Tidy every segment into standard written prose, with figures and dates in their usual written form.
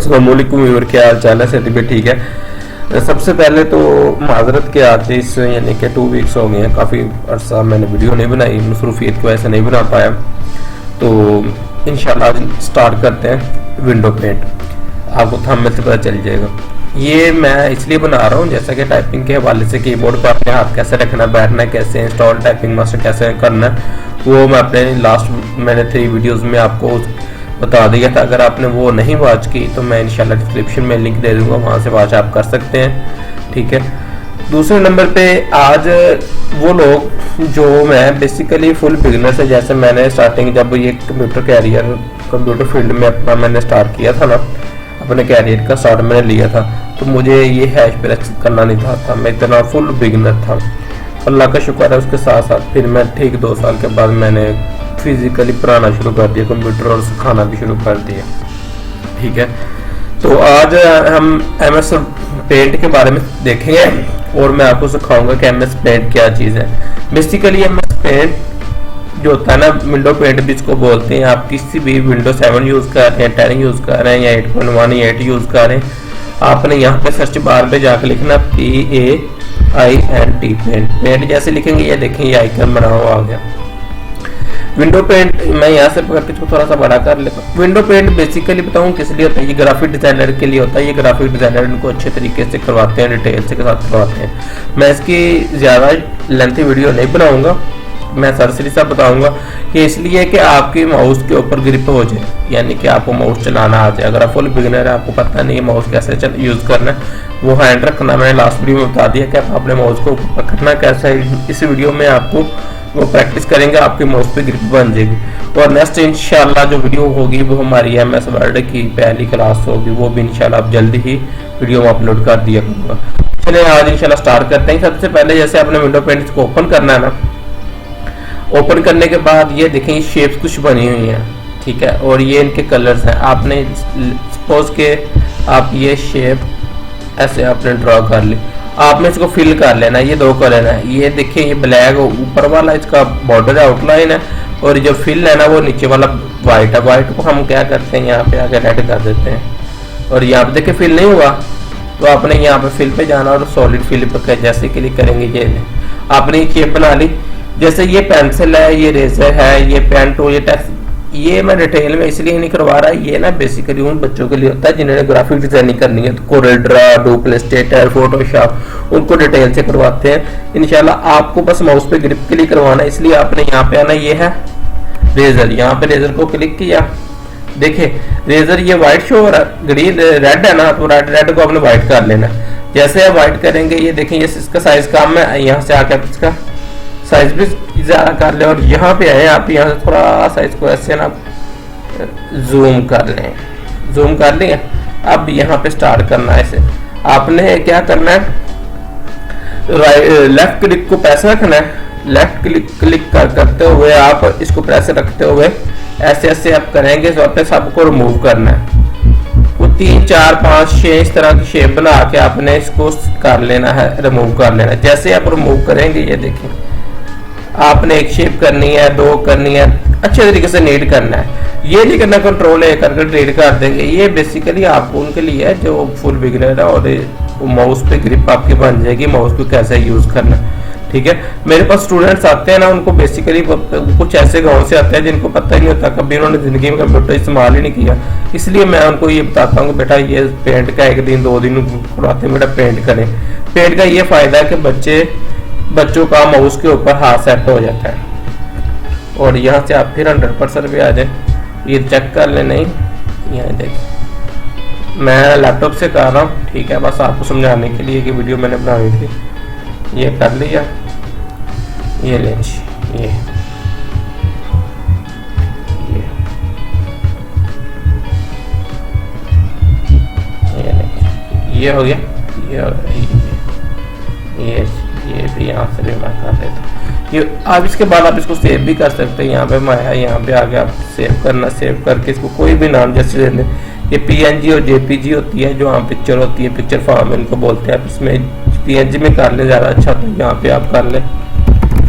अस्सलाम वालेकुम व्यूअर, क्या हाल चाल है? सेहत भी ठीक है। सबसे पहले तो माजरत के आते इस यानी कि 2 वीक्स हो गए हैं, काफ़ी अर्सा मैंने वीडियो नहीं बनाई, मसरूफियत की वजह से नहीं बना पाया। तो इंशाल्लाह आज स्टार्ट करते हैं विंडो पेंट। आपको थंबनेल से पता चल जाएगा। ये मैं इसलिए बना रहा हूँ जैसा कि टाइपिंग के हवाले से कीबोर्ड पर अपने हाथ कैसे रखना, बैठना कैसे, इंस्टॉल टाइपिंग मास्टर कैसे करना है, वो मैं अपने मैंने 3 वीडियोज़ में आपको बता दिया था। अगर आपने वो नहीं वॉच की तो मैं इंशाल्लाह डिस्क्रिप्शन में लिंक दे दूंगा, वहाँ से वॉच आप कर सकते हैं। ठीक है। दूसरे नंबर पे आज वो लोग जो मैं बेसिकली फुल बिगनर से, जैसे मैंने स्टार्टिंग जब ये कंप्यूटर कैरियर कंप्यूटर फील्ड में अपना मैंने स्टार्ट किया था ना, अपने कैरियर का स्टार्ट मैंने लिया था, तो मुझे ये हैश प्रेस करना नहीं था। मैं इतना फुल बिगनर था। अल्लाह का शुक्र है, उसके साथ साथ फिर मैं ठीक 2 साल के बाद मैंने फिजिकली पढ़ाना शुरू कर दिया कंप्यूटर और सिखाना भी शुरू कर दिया। ठीक है। तो आज हम MS पेंट के बारे में देखेंगे और मैं आपको सिखाऊंगा कि MS पेंट क्या चीज़ है। बेसिकली MS पेंट जो होता है ना, विंडो पेंट भी इसको बोलते हैं। आप किसी भी विंडो 7 यूज़ कर रहे हैं, 10 यूज़ कर रहे हैं या 8.1 या 8 यूज़ कर रहे हैं, आपने यहाँ पे सर्च बार पे जाकर लिखना PAINT पेंट। जैसे लिखेंगे ये देखें, ये आइकन बना हुआ आ गया विंडो पेंट। मैं यहाँ से पकड़ के इसको थोड़ा सा बड़ा कर लेता हूँ। विंडो पेंट बेसिकली बताऊँ किस लिए होता है। ये ग्राफिक डिजाइनर के लिए होता है। ये ग्राफिक डिजाइनर इनको अच्छे तरीके से करवाते हैं, डिटेल के साथ करवाते हैं। मैं इसकी ज़्यादा लेंथी वीडियो नहीं बनाऊंगा, मैं सरसरी सा बताऊंगा कि इसलिए कि आपके माउस के ऊपर ग्रिप हो जाए, यानी कि आपको माउस चलाना आ जाए। अगर आप फुल बिगिनर है, आपको पता नहीं है माउस कैसे यूज़ करना है, वो हैंड रखना मैंने लास्ट वीडियो में बता दिया कि आप अपने माउस को पकड़ना कैसा है। इस वीडियो में आपको वो प्रैक्टिस करेंगे, आपके माउस पे ग्रिप बन जाएगी। और नेक्स्ट इंशाल्लाह जो वीडियो होगी वो हमारी MS वर्ड की पहली क्लास होगी, वो भी इंशाल्लाह आप जल्दी ही वीडियो में अपलोड कर दिया करूँगा। चलिए आज इंशाल्लाह स्टार्ट करते हैं। सबसे पहले जैसे आपने विंडो पेंट को ओपन करना है ना, ओपन करने के बाद ये देखें ये शेप्स कुछ बनी हुई हैं। ठीक है। और ये इनके कलर्स हैं। आपने सपोज के आप ये शेप ऐसे आपने ड्रॉ कर ली, आपने इसको फिल कर लेना। ये 2 कलर है, ये देखिए ये ब्लैक ऊपर वाला इसका बॉर्डर आउटलाइन है, और जो फिल है ना वो नीचे वाला वाइट है। वाइट को हम क्या करते हैं, यहाँ पे आके रेड कर देते हैं। और यहाँ पे देखिए फिल नहीं हुआ, तो आपने यहाँ पे फिल पे जाना और सॉलिड फिल पे जैसे क्लिक करेंगे ये आपने ये शेप बना ली। जैसे ये पेंसिल है, ये रेजर है, ये पेन टूल, ये टेक्स्ट, ये मैं डिटेल में इसलिए नहीं करवा रहा। ये ना बेसिकली उन बच्चों के लिए होता है जिन्होंने ग्राफिक डिजाइनिंग करनी है, तो Corel Draw, Adobe Illustrator, Photoshop, उनको डिटेल से करवाते हैं। इंशाल्लाह आपको बस माउस पे ग्रिप के लिए करवाना है, इसलिए आपने यहाँ पे आना। ये है रेजर, यहाँ पे रेजर को क्लिक किया, देखिए रेजर ये व्हाइट शो हो रहा है, ग्रीन रेड है ना, तो रेड को आपने व्हाइट कर लेना। जैसे आप व्हाइट करेंगे ये देखें ये इसका साइज कम है, यहाँ से आकर इसका साइज भी ज़्यादा कर ले। और यहाँ पे आए आप, यहाँ से थोड़ा साइज को ऐसे ना जूम कर लें, जूम कर लिया। अब यहाँ पे स्टार्ट करना है इसे। आपने क्या करना है, लेफ्ट क्लिक को प्रेस रखना है। लेफ्ट क्लिक करते हुए आप इसको प्रेस रखते हुए ऐसे ऐसे आप करेंगे तो अपने सबको रिमूव करना है। वो 3 4 5 6 इस तरह की शेप बना के आपने इसको कर लेना है, रिमूव कर लेना है। जैसे आप रिमूव करेंगे ये देखें, आपने एक शेप करनी है, 2 करनी है, अच्छे तरीके से नीट करना है। ये नहीं करना कंट्रोल A करके डिलीट कर देंगे। ये बेसिकली आपको उनके लिए है जो फुल बिगिनर है, और माउस पे ग्रिप आपकी बन जाएगी, माउस को कैसे यूज करना। ठीक है। मेरे पास स्टूडेंट्स आते हैं ना, उनको बेसिकली कुछ ऐसे गाँव से आते हैं जिनको पता ही नहीं होता, कभी उन्होंने जिंदगी में कंप्यूटर इस्तेमाल ही नहीं किया। इसलिए मैं उनको ये बताता हूँ बेटा ये पेंट का 1 दिन 2 दिन करवाते हैं, बेटा पेंट करें। पेंट का ये फायदा है कि बच्चों का माउस के ऊपर हाथ सेट हो जाता है। और यहाँ से आप फिर 100% पे आ जाए, ये चेक कर ले। नहीं यहाँ देखिए मैं लैपटॉप से कर रहा हूँ। ठीक है। बस आपको समझाने के लिए कि वीडियो मैंने बनाई थी, ये कर लिया, ये ले ये हो गया, ये भी यहाँ से भी मैं कर देता हूँ। ये अब इसके बाद आप इसको सेव भी कर सकते हैं। यहाँ पे मैं यहाँ पे आगे आप सेव करना, सेव करके इसको कोई भी नाम जैसे दे दें। ये PNG और JPG होती है, जो यहाँ पिक्चर होती है, पिक्चर फॉर्म इनको बोलते हैं। आप इसमें PNG में कर लें ज़्यादा अच्छा, तो यहाँ पे आप कर लें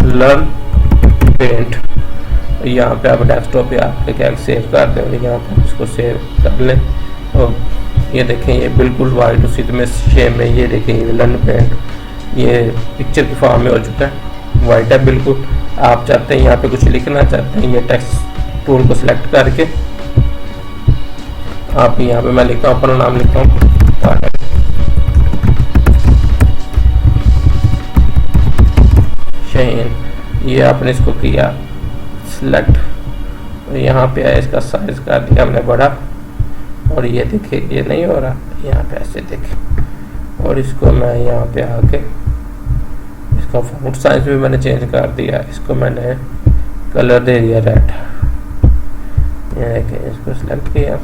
लर्न पेंट। यहाँ पे आप डेस्कटॉप पे आके क्या सेव कर दें, यहाँ पे इसको सेव कर लें और ये देखें ये बिल्कुल वाइट उसी में शेम में, ये देखें ये लन पेंट ये पिक्चर की फॉर्म में हो चुका है, वाइट है बिल्कुल। आप चाहते हैं यहाँ पे कुछ लिखना चाहते हैं, ये टेक्स्ट टूल को सिलेक्ट करके आप यहाँ पे मैं लिखता हूँ अपना नाम लिखता हूँ शाहीन, ये आपने इसको किया सिलेक्ट, यहाँ पे आया इसका साइज कर दिया हमने बड़ा, और ये देखिए ये नहीं हो रहा, यहाँ पे ऐसे देखें, और इसको मैं यहाँ पे आके इसका फॉन्ट साइज भी मैंने चेंज कर दिया, इसको मैंने कलर दे दिया रेड, ये देखें इसको सिलेक्ट किया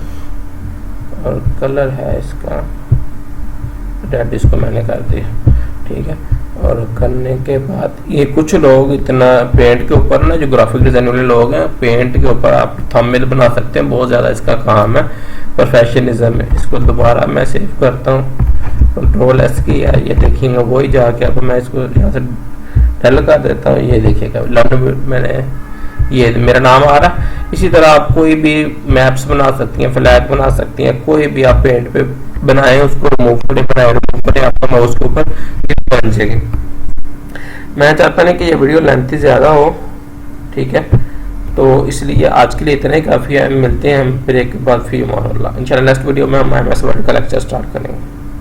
और कलर है इसका रेड, इसको मैंने कर दिया, ठीक है। और करने के बाद ये कुछ लोग इतना पेंट के ऊपर ना, जो ग्राफिक डिजाइन वाले लोग हैं, पेंट के ऊपर आप थंबनेल बना सकते हैं, बहुत ज़्यादा इसका काम है, प्रोफेशनलिज्म है। इसको दोबारा मैं सेव करता हूँ, कंट्रोल एस किया, ये देखिएगा वही जाके अब मैं इसको यहाँ से डल कर देता हूँ, ये देखिएगा लंड मैंने ये मेरा नाम आ रहा। इसी तरह आप कोई भी मैप्स बना सकती हैं, फ्लैग बना सकती हैं, कोई भी आप पेंट पे बनाएं, उसको रिमूव करें आपका माउस के ऊपर बन जाएगी। मैं चाहता नहीं कि ये वीडियो लेंथ ज़्यादा हो, ठीक है, तो इसलिए आज के लिए इतना ही काफ़ी है। मिलते हैं हम ब्रेक के बाद फिर इंशाल्लाह नेक्स्ट वीडियो में हम MS वर्ड का लेक्चर स्टार्ट करेंगे।